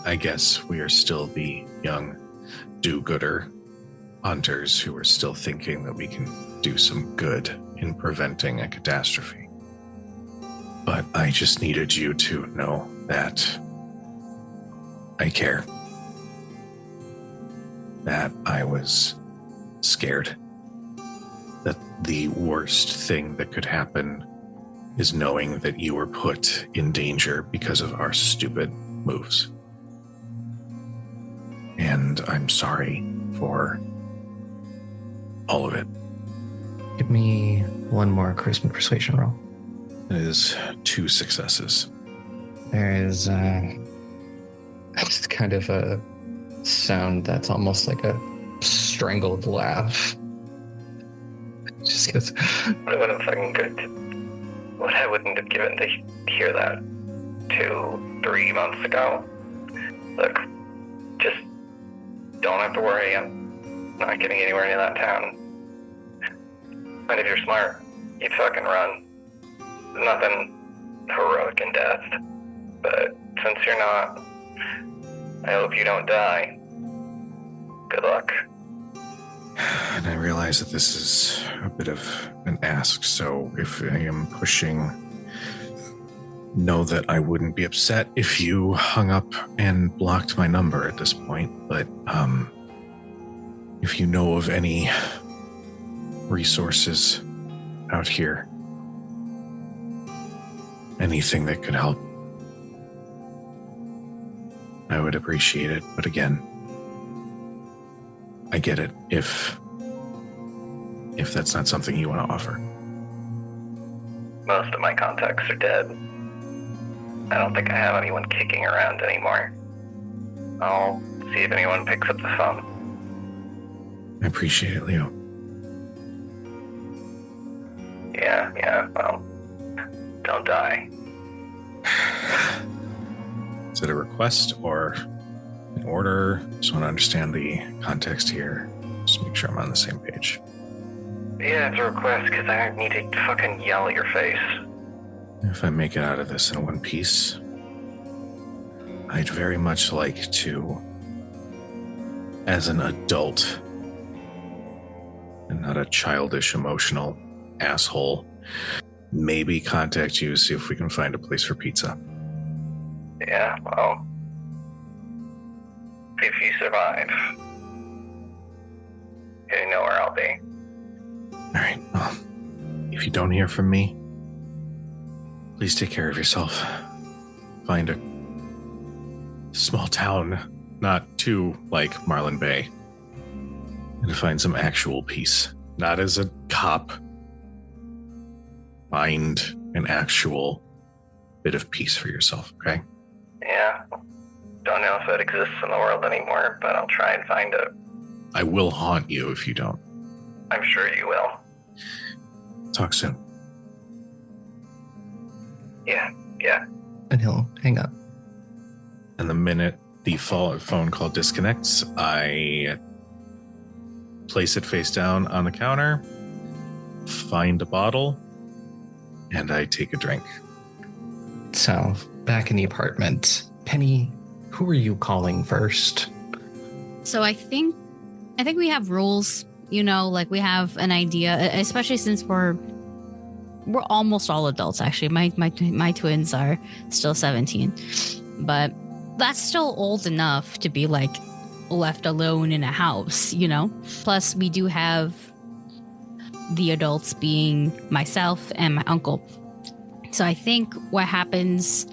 I guess we are still the young do-gooder hunters who are still thinking that we can do some good in preventing a catastrophe. But I just needed you to know that I care. That I was scared. That the worst thing that could happen is knowing that you were put in danger because of our stupid moves. And I'm sorry for all of it. give me one more charisma persuasion roll. It is 2 successes. There is it's kind of a sound that's almost like a strangled laugh. Just goes, What would have fucking good? What I wouldn't have given to hear that 2-3 months ago. Look, just don't have to worry. I'm not getting anywhere near that town. But if you're smart, you'd fucking run. There's nothing heroic in death. But since you're not, I hope you don't die. Good luck. And I realize that this is a bit of an ask, so if I am pushing, know that I wouldn't be upset if you hung up and blocked my number at this point, but if you know of any resources out here, anything that could help, I would appreciate it. But again, I get it if that's not something you want to offer. Most of my contacts are dead. I don't think I have anyone kicking around anymore. I'll see if anyone picks up the phone. I appreciate it, Leo. Yeah, well, don't die. Is it a request or an order? Just want to understand the context here. Just make sure I'm on the same page. Yeah, it's a request because I need to fucking yell at your face. If I make it out of this in one piece, I'd very much like to, as an adult, and not a childish, emotional asshole, maybe contact you, see if we can find a place for pizza. Yeah, well, if you survive, you know where I'll be. Alright, well, if you don't hear from me, please take care of yourself. Find a small town, not too like Marlin Bay, and find some actual peace. Not as a cop. Find an actual bit of peace for yourself, okay? Yeah, don't know if it exists in the world anymore, but I'll try and find it. I will haunt you if you don't. I'm sure you will. Talk soon. Yeah. And he'll hang up. And the minute the phone call disconnects, I place it face down on the counter, find a bottle, and I take a drink. So, back in the apartment, Penny, who are you calling first? So I think we have rules, like we have an idea, especially since we're almost all adults. Actually, my twins are still 17, but that's still old enough to be like left alone in a house, Plus, we do have the adults being myself and my uncle. So I think what happens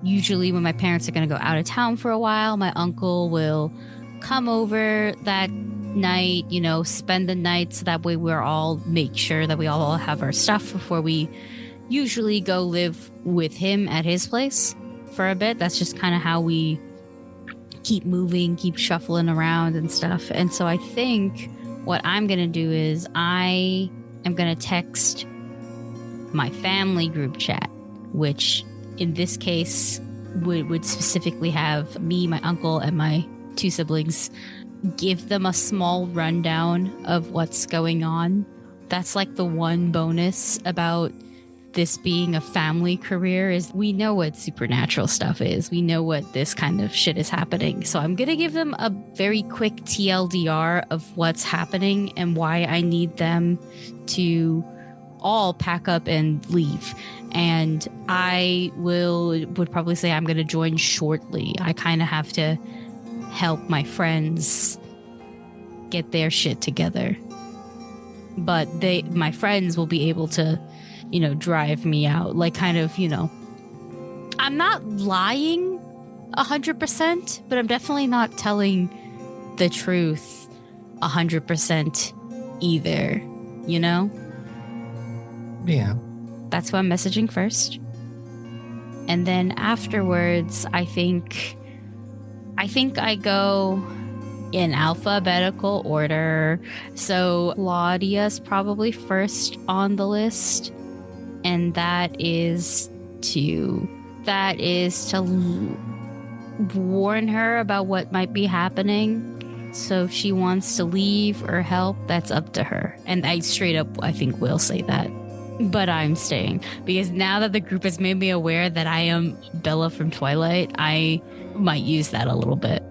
usually when my parents are going to go out of town for a while, my uncle will come over that night, spend the night, so that way make sure that we all have our stuff before we usually go live with him at his place for a bit. That's just kind of how we keep moving, keep shuffling around and stuff. And so I think what I'm going to do is I am going to text my family group chat, which in this case would specifically have me, my uncle, and my 2 siblings, give them a small rundown of what's going on. That's like the one bonus about this being a family career, is we know what supernatural stuff is. We know what this kind of shit is happening. So I'm going to give them a very quick TLDR of what's happening and why I need them to all pack up and leave. And I would probably say I'm going to join shortly. I kind of have to help my friends get their shit together. But my friends will be able to, drive me out. Like kind of, I'm not lying 100%, but I'm definitely not telling the truth 100% either, Yeah. That's who I'm messaging first. And then afterwards, I think I go in alphabetical order. So Claudia's probably first on the list. And that is to warn her about what might be happening. So if she wants to leave or help, that's up to her. And I straight up, I think, will say that. But I'm staying because now that the group has made me aware that I am Bella from Twilight, I might use that a little bit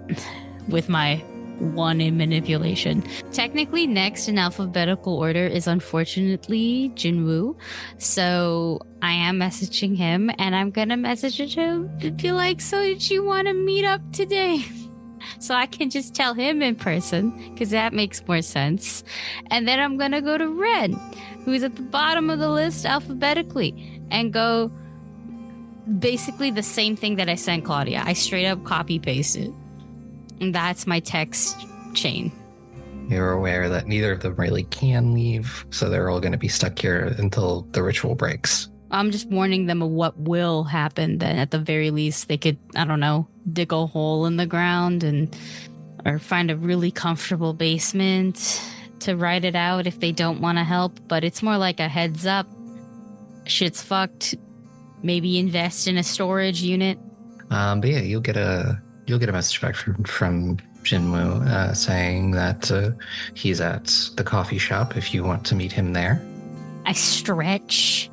with my one in manipulation. Technically, next in alphabetical order is unfortunately Jinwoo. So I am messaging him, and I'm gonna message him to be like, so did you want to meet up today? So I can just tell him in person, because that makes more sense. And then I'm gonna go to Ren, who's at the bottom of the list alphabetically, and go basically the same thing that I sent Claudia. I straight up copy paste it. And that's my text chain. You're aware that neither of them really can leave, so they're all going to be stuck here until the ritual breaks. I'm just warning them of what will happen. Then at the very least, they could, I don't know, dig a hole in the ground or find a really comfortable basement to ride it out if they don't want to help. But it's more like a heads up. Shit's fucked. Maybe invest in a storage unit. But yeah, you'll get a message back from Jinwoo saying that he's at the coffee shop if you want to meet him there. I stretch,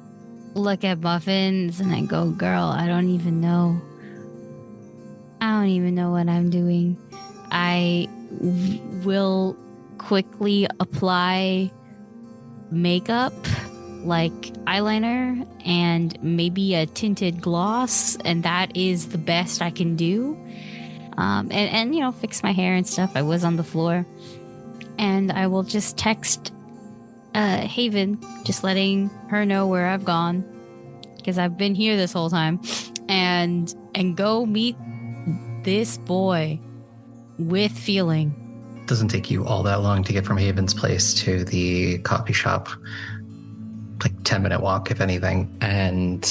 look at Muffins, and I go, girl, I don't even know what I'm doing. I will quickly apply makeup, like eyeliner and maybe a tinted gloss, and that is the best I can do. And you know, fix my hair and stuff. I was on the floor, and I will just text Haven, just letting her know where I've gone, because I've been here this whole time, and go meet this boy with feeling. Doesn't take you all that long to get from Haven's place to the coffee shop. Like 10-minute walk, if anything. And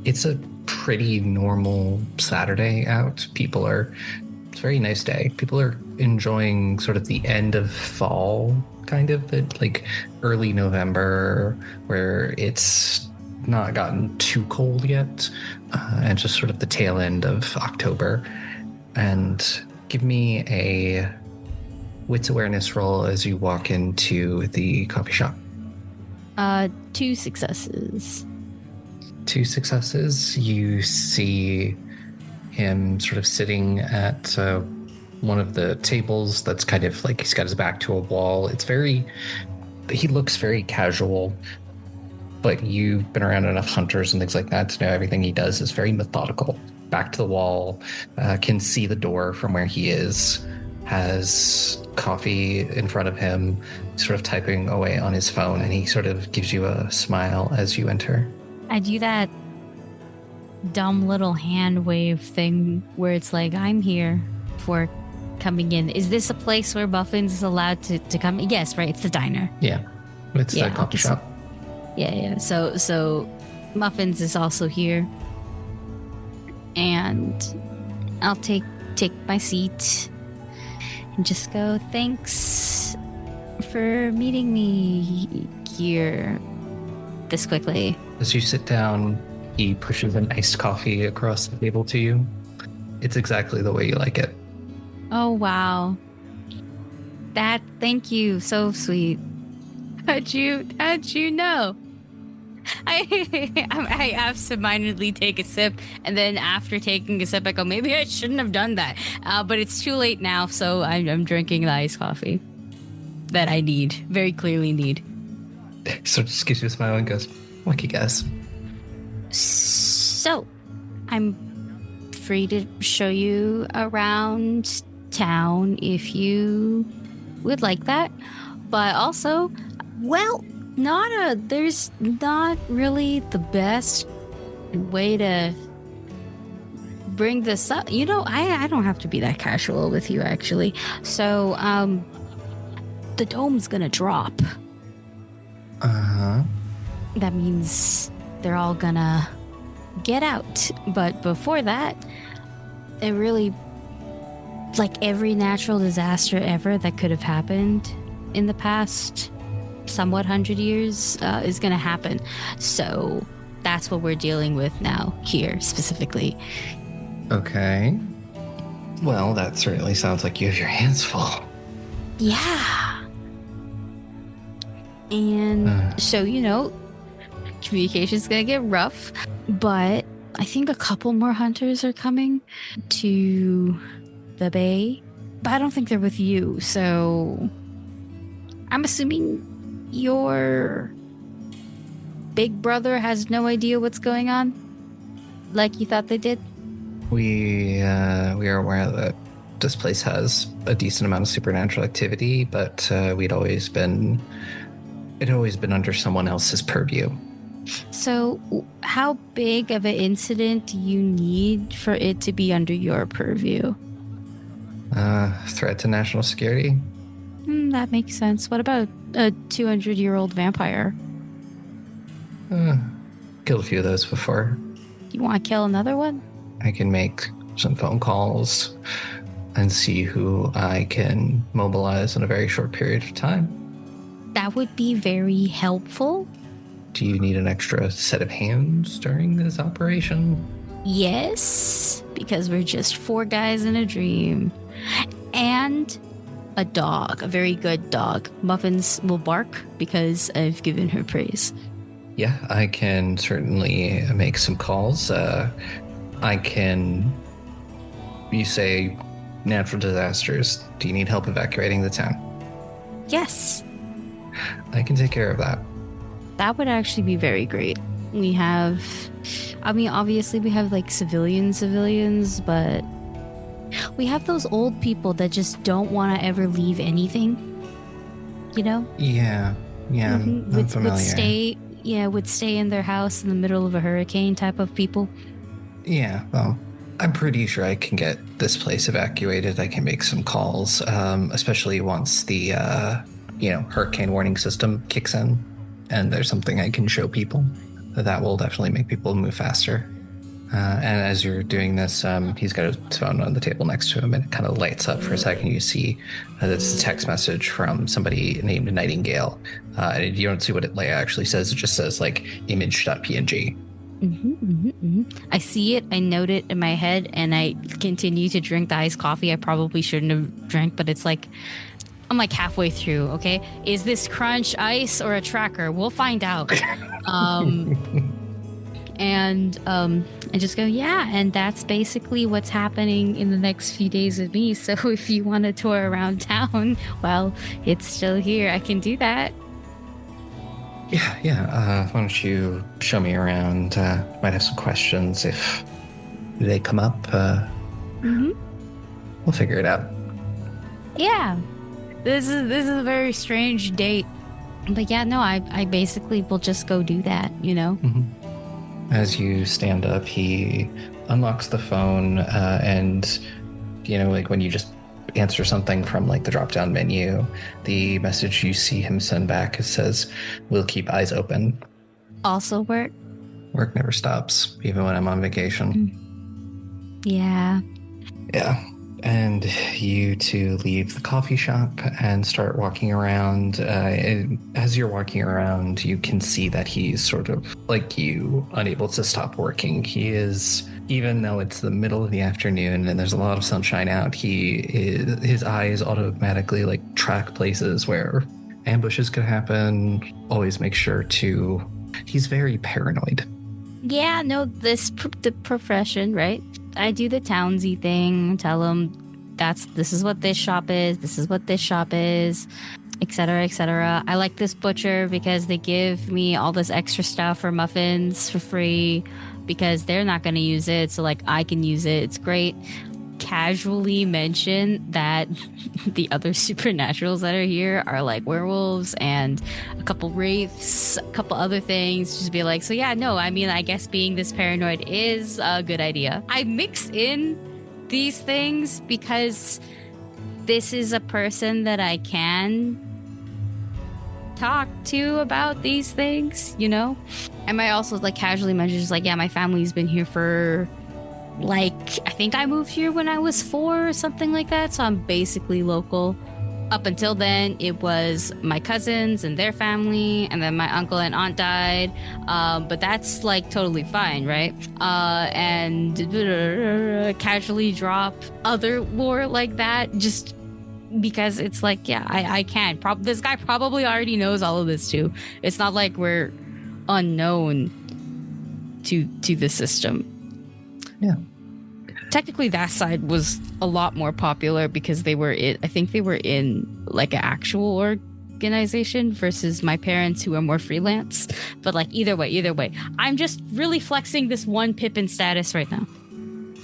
it's a pretty normal Saturday out. It's a very nice day. People are enjoying sort of the end of fall, kind of, like early November, where it's not gotten too cold yet, and just sort of the tail end of October. And give me a wits awareness roll as you walk into the coffee shop. 2 successes. 2 successes. You see him sort of sitting at one of the tables that's kind of like he's got his back to a wall. He looks very casual, but you've been around enough hunters and things like that to know everything he does is very methodical. Back to the wall, can see the door from where he is, has coffee in front of him, sort of typing away on his phone, and he sort of gives you a smile as you enter. I do that dumb little hand wave thing where it's like, I'm here for coming in. Is this a place where Muffins is allowed to come? Yes, right? It's the diner. Yeah. It's the coffee shop. Yeah. So Muffins is also here. And I'll take my seat and just go, thanks for meeting me here this quickly. As you sit down, he pushes an iced coffee across the table to you. It's exactly the way you like it. Oh, wow. Thank you. So sweet. How'd you know? I absentmindedly take a sip, and then after taking a sip, I go, maybe I shouldn't have done that. But it's too late now, so I'm drinking the iced coffee that I very clearly need. So just gives you a smile and goes, lucky guess. So, I'm free to show you around town if you would like that. But also, well, there's not really the best way to bring this up. You know, I don't have to be that casual with you, actually. So, the dome's gonna drop. Uh-huh. That means they're all gonna get out. But before that, it really, like every natural disaster ever that could have happened in the past somewhat 100 years is gonna happen. So that's what we're dealing with now here specifically. Okay. Well, that certainly sounds like you have your hands full. Yeah. And so, communication's gonna get rough, but I think a couple more hunters are coming to the bay, but I don't think they're with you, so I'm assuming your big brother has no idea what's going on, like you thought they did. We are aware that this place has a decent amount of supernatural activity, but it had always been under someone else's purview. So how big of an incident do you need for it to be under your purview? Threat to national security? That makes sense. What about a 200-year-old vampire? Killed a few of those before. You want to kill another one? I can make some phone calls and see who I can mobilize in a very short period of time. That would be very helpful. Do you need an extra set of hands during this operation? Yes, because we're just 4 guys in a dream. And a dog, a very good dog. Muffins will bark because I've given her praise. Yeah, I can certainly make some calls. You say natural disasters. Do you need help evacuating the town? Yes, I can take care of that. that would actually be very great. We have, obviously we have like civilians, but we have those old people that just don't want to ever leave anything, Yeah, I'm familiar. Would stay in their house in the middle of a hurricane type of people. Yeah, well, I'm pretty sure I can get this place evacuated. I can make some calls, especially once the, hurricane warning system kicks in, and there's something I can show people. That will definitely make people move faster. And as you're doing this, he's got his phone on the table next to him, and it kind of lights up for a second. You see it's a text message from somebody named Nightingale. And you don't see what it actually says. It just says, image.png. I see it, I note it in my head, and I continue to drink the iced coffee I probably shouldn't have drank, but it's like, I'm like halfway through, okay? Is this crunch ice or a tracker? We'll find out. And I just go, yeah, and that's basically what's happening in the next few days with me. So if you want to tour around town, well, it's still here. I can do that. Yeah. Why don't you show me around? Might have some questions if they come up. We'll figure it out. Yeah. This is a very strange date. But yeah, no, I basically will just go do that, As you stand up, he unlocks the phone, and when you just answer something from the drop-down menu, the message you see him send back says, "We'll keep eyes open." Also work? Work never stops, even when I'm on vacation. Yeah. Yeah. And you two leave the coffee shop and start walking around. As you're walking around, you can see that he's sort of like you, unable to stop working. He is, even though it's the middle of the afternoon and there's a lot of sunshine out, his eyes automatically track places where ambushes could happen. Always make sure to. He's very paranoid. Yeah, no, the profession, right? I do the townsy thing, tell them this is what this shop is, etc., etc. I like this butcher because they give me all this extra stuff for muffins for free because they're not going to use it, so I can use it. It's great. Casually mention that the other supernaturals that are here are werewolves and a couple wraiths, a couple other things. Just be so yeah, no, I guess being this paranoid is a good idea. I mix in these things because this is a person that I can talk to about these things, I might also casually mention yeah, my family's been here for I think I moved here when I was 4 or something like that, so I'm basically local. Up until then, it was my cousins and their family, and then my uncle and aunt died. But that's like totally fine, right? And casually drop other lore like that just because it's like, yeah, I can. This guy probably already knows all of this too. It's not like we're unknown to the system. Yeah. Technically, that side was a lot more popular because I think they were in like an actual organization versus my parents who are more freelance. But like either way, I'm just really flexing this one Pippin status right now.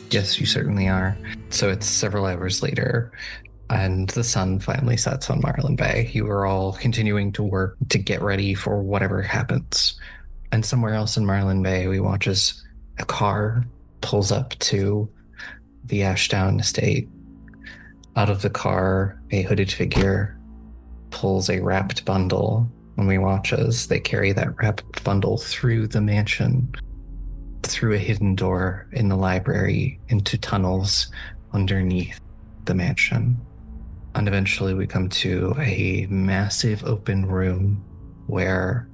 Yes, you certainly are. So it's several hours later, and the sun finally sets on Marlin Bay. You are all continuing to work to get ready for whatever happens. And somewhere else in Marlin Bay, we watch as a car pulls up to the Ashdown estate. Out of the car, a hooded figure pulls a wrapped bundle, and we watch as they carry that wrapped bundle through the mansion, through a hidden door in the library, into tunnels underneath the mansion. And eventually we come to a massive open room where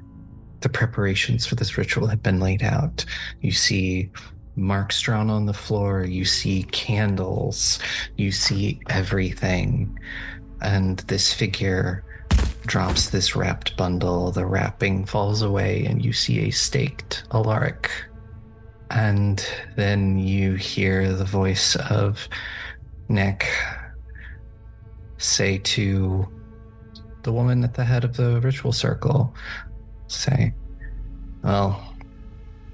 the preparations for this ritual have been laid out. You see marks drawn on the floor, you see candles, you see everything. And this figure drops this wrapped bundle, the wrapping falls away, and you see a staked Alaric. And then you hear the voice of Nick say to the woman at the head of the ritual circle, say, well,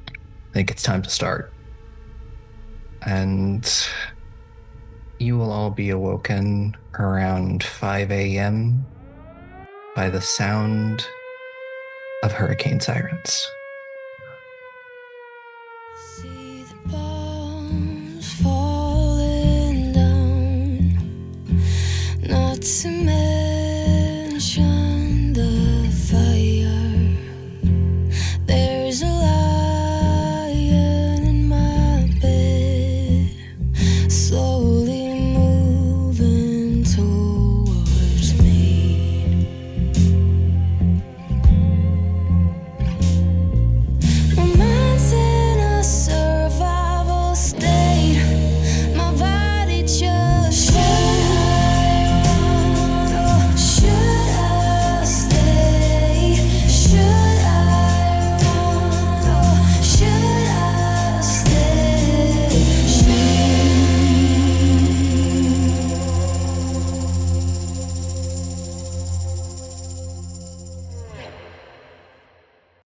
I think it's time to start. And you will all be awoken around 5 a.m. by the sound of hurricane sirens. See the bombs falling down, not to mention